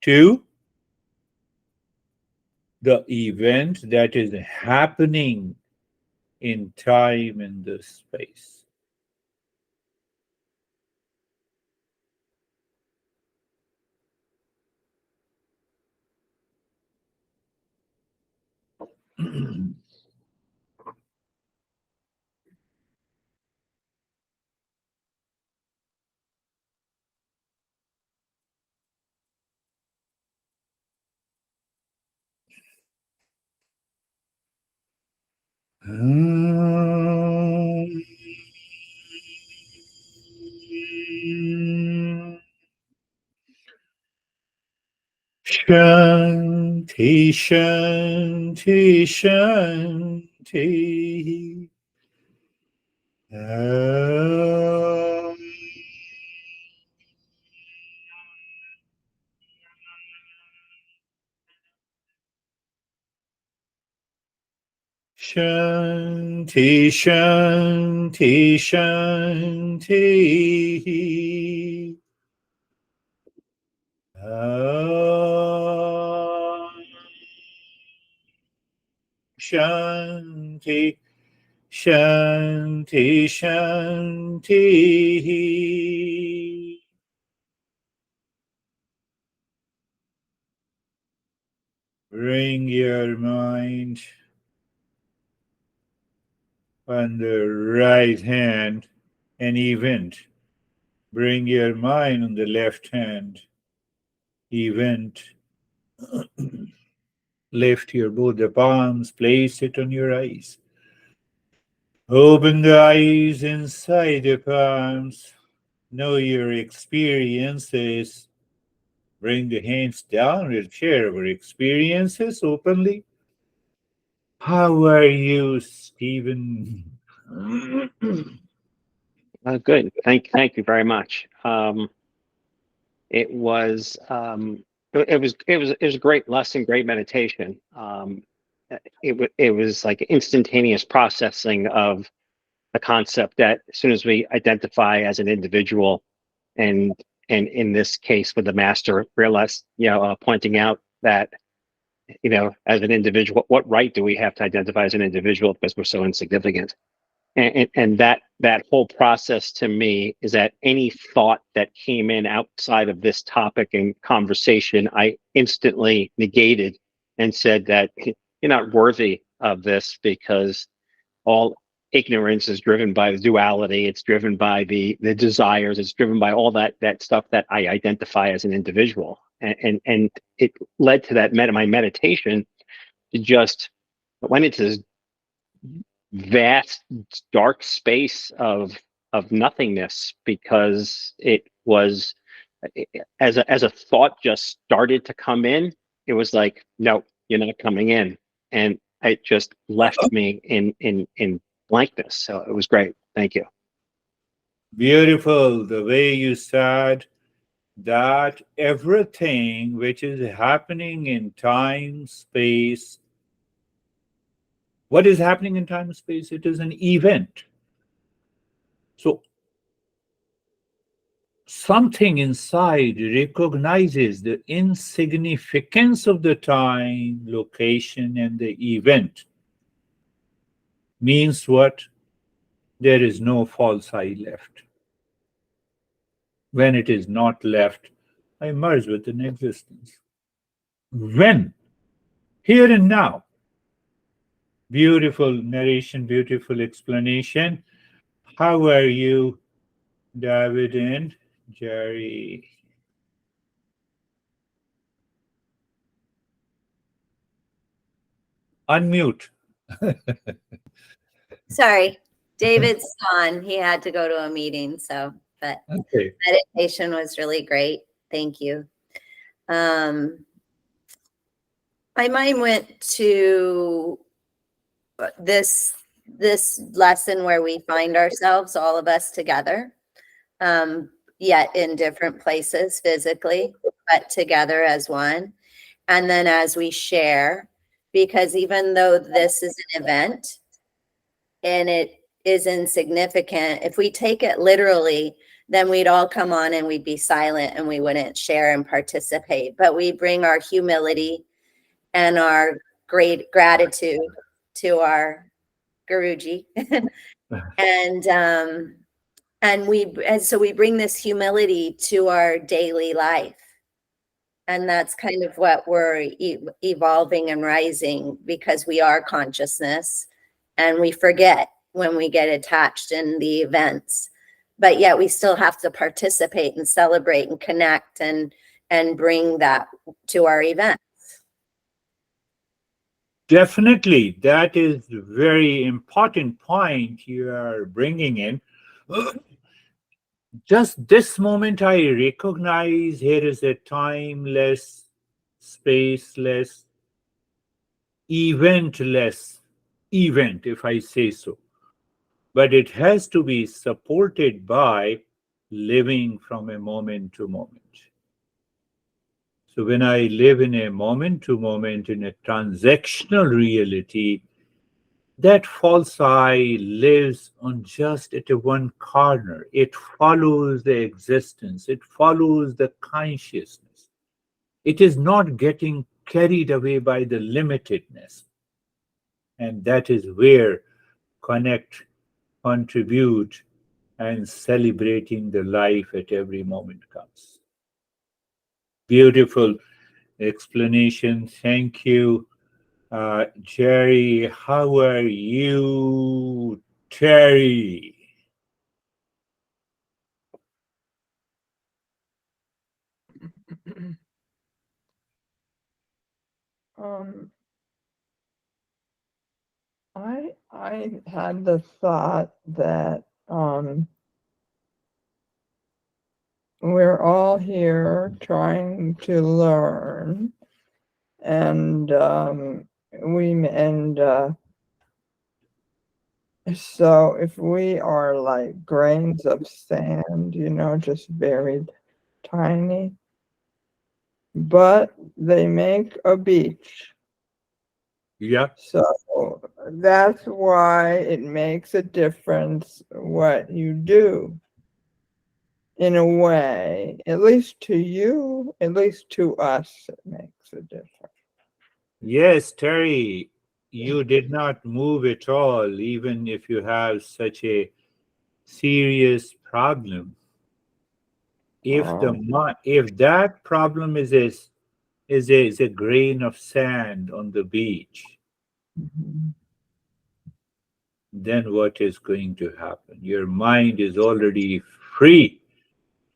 to the event that is happening in time and the space. Shanti, Shanti, Shanti. Om. Shanti, Shanti, Shanti. Om. Shanti, Shanti, Shanti. Bring your mind on the right hand, an event. Bring your mind on the left hand, event. Lift your both the palms, place it on your eyes. Open the eyes inside the palms. Know your experiences. Bring the hands down. We'll share our experiences openly. How are you, Stephen? Good. Thank you very much. It was it was a great lesson, great meditation. It was like instantaneous processing of the concept that as soon as we identify as an individual, and in this case with the master realized, pointing out that as an individual, what right do we have to identify as an individual because we're so insignificant? And that whole process to me is that any thought that came in outside of this topic and conversation, I instantly negated and said that you're not worthy of this because all ignorance is driven by the duality. It's driven by the desires. It's driven by all that stuff that I identify as an individual. And it led to that my meditation to just went into this vast dark space of nothingness because it was as a thought just started to come in, it was like, no, you're not coming in, and it just left me in blankness. So it was great. Thank you. Beautiful the way you said that everything which is happening in time, space, what is happening in time and space? It is an event. So something inside recognizes the insignificance of the time, location, and the event. Means what? There is no false I left. When it is not left, I merge with an existence. When? Here and now. Beautiful narration, beautiful explanation. How are you, David and Jerry? Unmute. Sorry, David's on. He had to go to a meeting, but Okay. meditation was really great. Thank you. My mind went to this lesson where we find ourselves, all of us together, yet in different places physically, but together as one. And then as we share, because even though this is an event and it is insignificant, if we take it literally, then we'd all come on and we'd be silent and we wouldn't share and participate. But we bring our humility and our great gratitude to our Guruji. and so we bring this humility to our daily life. And that's kind of what we're evolving and rising, because we are consciousness and we forget when we get attached in the events, but yet we still have to participate and celebrate and connect and bring that to our events. Definitely, that is a very important point you are bringing in. Just this moment, I recognize here is a timeless, spaceless, eventless event, if I say so. But it has to be supported by living from a moment to moment. So when I live in a moment to moment, in a transactional reality, that false I lives on just at a one corner. It follows the existence, it follows the consciousness. It is not getting carried away by the limitedness. And that is where connect, contribute, and celebrating the life at every moment comes. Beautiful explanation. Thank you. Jerry, how are you, Terry? I had the thought that we're all here trying to learn, and so if we are like grains of sand, just very tiny, but they make a beach. Yeah. So that's why it makes a difference what you do. In a way, at least to you, at least to us, it makes a difference. Yes, Terry, you did not move at all, even if you have such a serious problem. If if that problem is a grain of sand on the beach, Mhm. then what is going to happen? Your mind is already free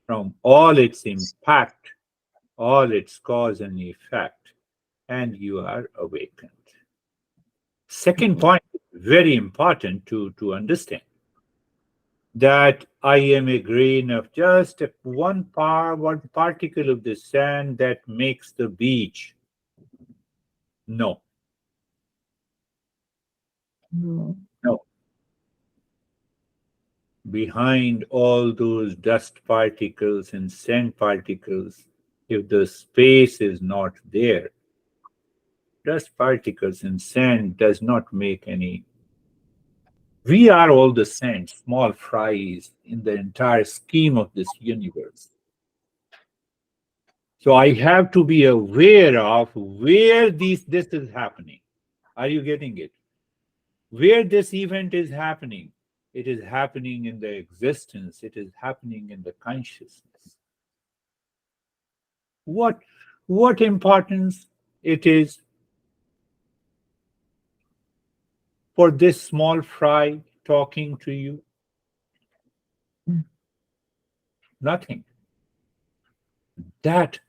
from all its impact, all its cause and effect, and you are awakened. Second point, very important to understand that I am a grain of just one particle of the sand that makes the beach. No, Mhm. no. Behind all those dust particles and sand particles, if the space is not there, dust particles and sand does not make any. We are all the sand, small fries in the entire scheme of this universe. So I have to be aware of where this is happening. Are you getting it? Where this event is happening? It is happening in the existence. It is happening in the consciousness. What what importance it is for this small fry talking to you? Nothing. That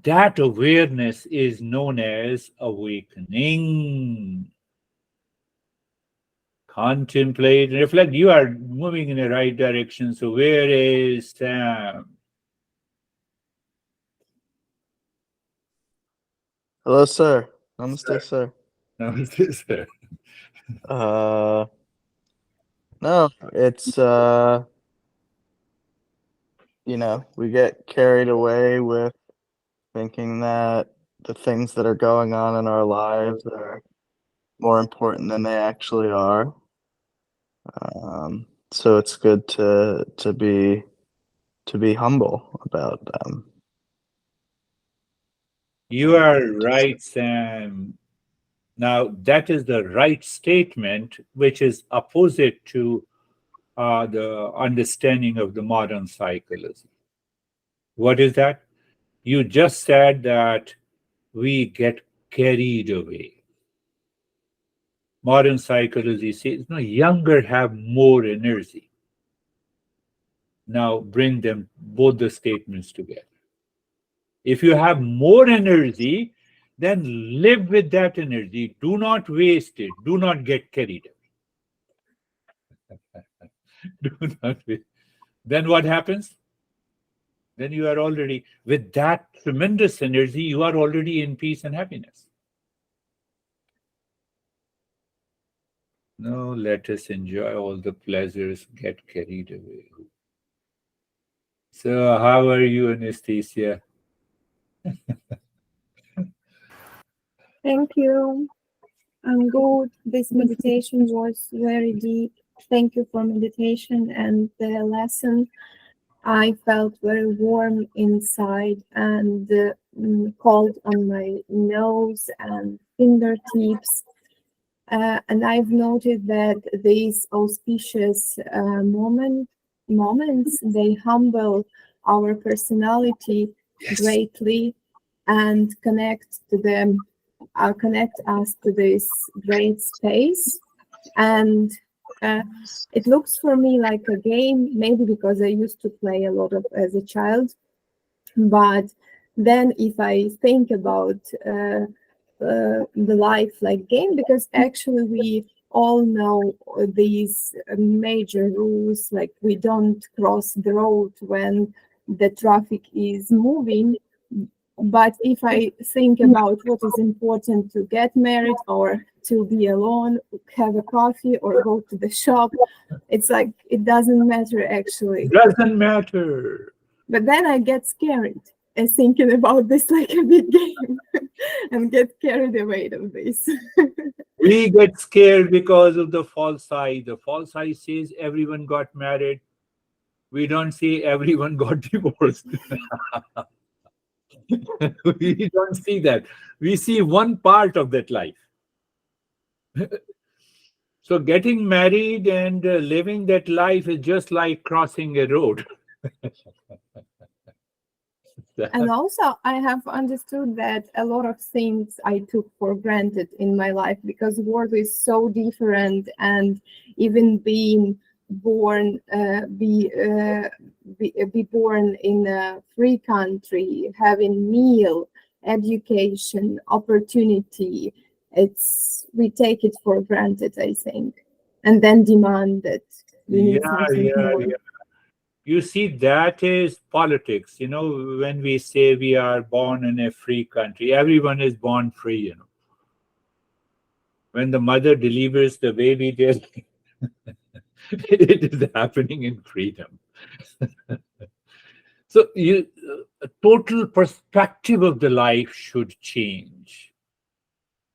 that awareness is known as awakening. Contemplate, reflect. You are moving in the right direction. So where is Sam? Hello, sir. Namaste, sir. Namaste, sir. No, it's we get carried away with thinking that the things that are going on in our lives are more important than they actually are. So it's good to be humble about them. You are right, Sam. Now, that is the right statement, which is opposite to the understanding of the modern psychology. What is that? You just said that we get carried away. Modern psychology says, no, younger have more energy. Now, bring them both the statements together. If you have more energy, then live with that energy. Do not waste it. Do not get carried away. Do not waste. Then what happens? Then you are already, with that tremendous energy, you are already in peace and happiness. No, let us enjoy all the pleasures, get carried away. So, how are you, Anastasia? Thank you. I'm good. This meditation was very deep. Thank you for meditation and the lesson. I felt very warm inside and cold on my nose and fingertips. And I've noted that these auspicious moments, they humble our personality greatly and connect us to this great space. And it looks for me like a game, maybe because I used to play a lot of as a child. But then if I think about the life like game, because actually we all know these major rules, like we don't cross the road when the traffic is moving. But if I think about what is important, to get married or to be alone, have a coffee or go to the shop, it's like it doesn't matter actually. Doesn't matter. But then I get scared and thinking about this like a big game and get carried away of this. We get scared because of the false eye. The false eye says everyone got married. We don't say everyone got divorced. We don't see that. We see one part of that life. So getting married and living that life is just like crossing a road. And also, I have understood that a lot of things I took for granted in my life, because the world is so different, and even being born, be born in a free country, having meal, education, opportunity, we take it for granted, I think, and then demand that we need something more. You see, that is politics. When we say we are born in a free country, everyone is born free. When the mother delivers the baby, it is happening in freedom. So total perspective of the life should change.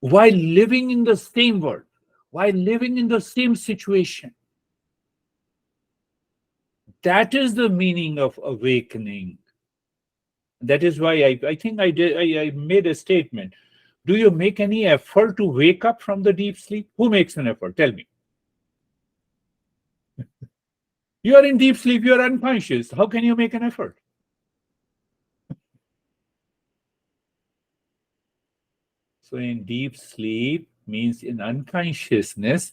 While living in the same world, while living in the same situation. That is the meaning of awakening. That is why I think I made a statement. Do you make any effort to wake up from the deep sleep? Who makes an effort? Tell me. You are in deep sleep, you are unconscious. How can you make an effort? So in deep sleep means in unconsciousness,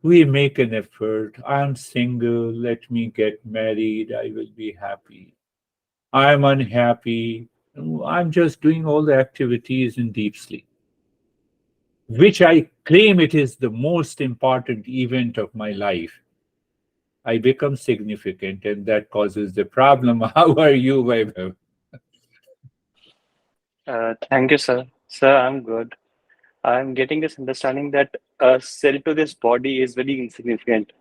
we make an effort. I'm single, let me get married, I will be happy. I'm unhappy. I'm just doing all the activities in deep sleep, which I claim it is the most important event of my life. I become significant, and that causes the problem. How are you, Vaibhav? Thank you, sir. Sir, I'm good. I'm getting this understanding that a cell to this body is very insignificant.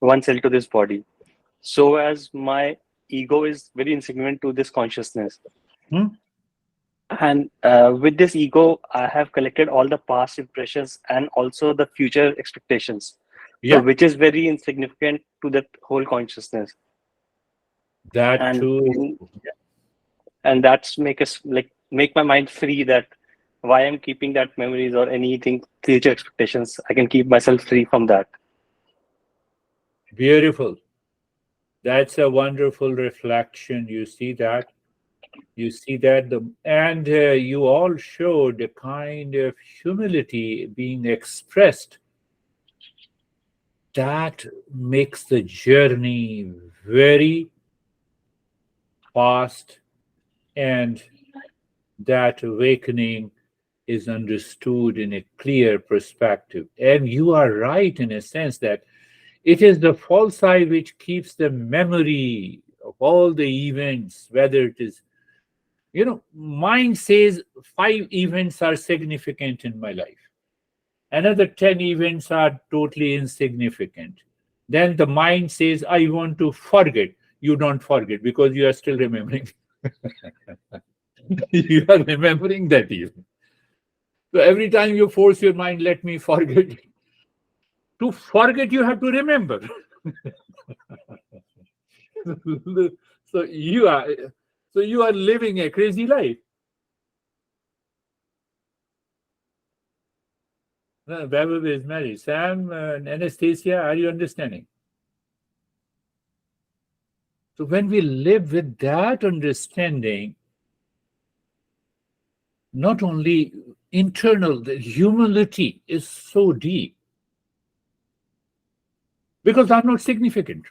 One cell to this body. So as my ego is very insignificant to this consciousness. Hmm? And with this ego, I have collected all the past impressions and also the future expectations. So Yeah, which is very insignificant to that whole consciousness. that And too. and that's make my mind free, that why I'm keeping that memories or anything future expectations. I can keep myself free from that. Beautiful. That's a wonderful reflection. You see that? You see that? And you all showed a kind of humility being expressed. That makes the journey very fast, and that awakening is understood in a clear perspective. And you are right in a sense that it is the false eye which keeps the memory of all the events, whether it is, mind says 5 events are significant in my life. Another 10 events are totally insignificant. Then the mind says, I want to forget. You don't forget because you are still remembering. You are remembering that event. So every time you force your mind, let me forget. To forget, you have to remember. so you are so you are living a crazy life. Vaibhav is married. Sam and Anastasia, are you understanding? So when we live with that understanding, not only internal, the humility is so deep because I'm not significant.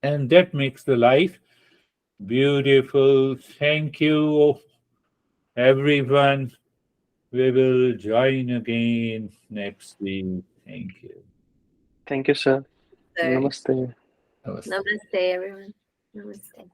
And that makes the life beautiful. Thank you. Everyone, we will join again next week. Thank you. Thank you, sir. Sir. Namaste. Namaste. Namaste, everyone. Namaste.